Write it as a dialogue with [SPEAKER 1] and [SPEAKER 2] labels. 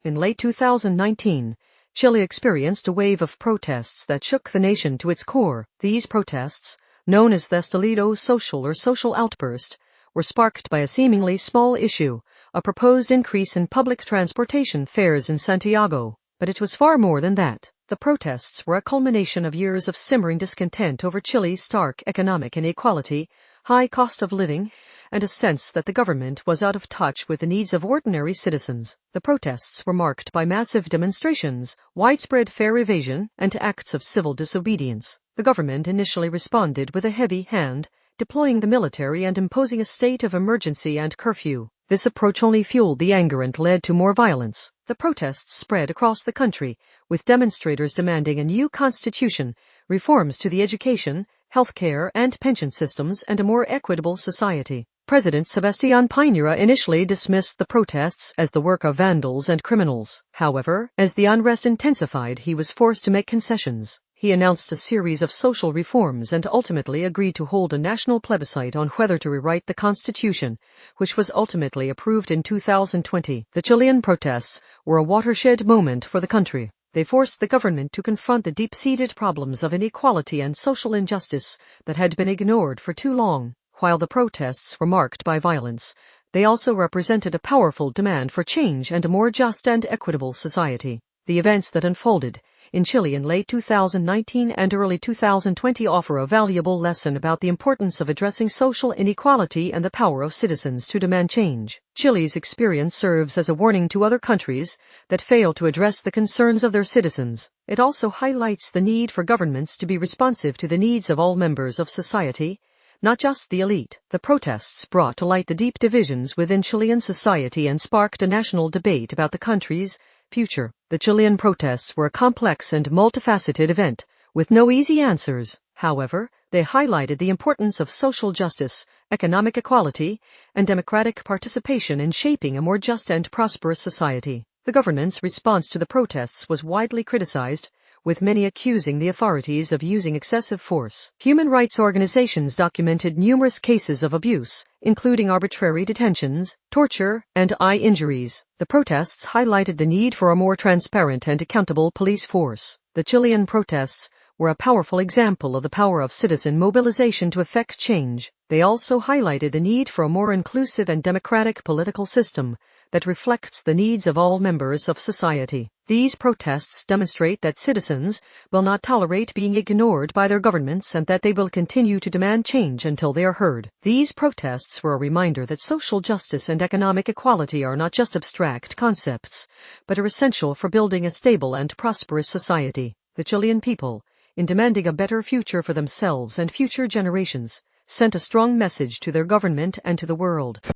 [SPEAKER 1] In late 2019, Chile experienced a wave of protests that shook the nation to its core. These protests, known as the estallido social outburst, were sparked by a seemingly small issue, a proposed increase in public transportation fares in Santiago. But it was far more than that. The protests were a culmination of years of simmering discontent over Chile's stark economic inequality, high cost of living, and a sense that the government was out of touch with the needs of ordinary citizens. The protests were marked by massive demonstrations, widespread fare evasion, and acts of civil disobedience. The government initially responded with a heavy hand, deploying the military and imposing a state of emergency and curfew. This approach only fueled the anger and led to more violence. The protests spread across the country, with demonstrators demanding a new constitution, reforms to the education, healthcare and pension systems, and a more equitable society. President Sebastián Piñera initially dismissed the protests as the work of vandals and criminals. However, as the unrest intensified, he was forced to make concessions. He announced a series of social reforms and ultimately agreed to hold a national plebiscite on whether to rewrite the constitution, which was ultimately approved in 2020. The Chilean protests were a watershed moment for the country. They forced the government to confront the deep-seated problems of inequality and social injustice that had been ignored for too long. While the protests were marked by violence, they also represented a powerful demand for change and a more just and equitable society. The events that unfolded in Chile in late 2019 and early 2020 offer a valuable lesson about the importance of addressing social inequality and the power of citizens to demand change. Chile's experience serves as a warning to other countries that fail to address the concerns of their citizens. It also highlights the need for governments to be responsive to the needs of all members of society, not just the elite. The protests brought to light the deep divisions within Chilean society and sparked a national debate about the country's future. The Chilean protests were a complex and multifaceted event, with no easy answers. However, they highlighted the importance of social justice, economic equality, and democratic participation in shaping a more just and prosperous society. The government's response to the protests was widely criticized, with many accusing the authorities of using excessive force. Human rights organizations documented numerous cases of abuse, including arbitrary detentions, torture, and eye injuries. The protests highlighted the need for a more transparent and accountable police force. The Chilean protests were a powerful example of the power of citizen mobilization to effect change. They also highlighted the need for a more inclusive and democratic political system that reflects the needs of all members of society. These protests demonstrate that citizens will not tolerate being ignored by their governments and that they will continue to demand change until they are heard. These protests were a reminder that social justice and economic equality are not just abstract concepts, but are essential for building a stable and prosperous society. The Chilean people, in demanding a better future for themselves and future generations, sent a strong message to their government and to the world.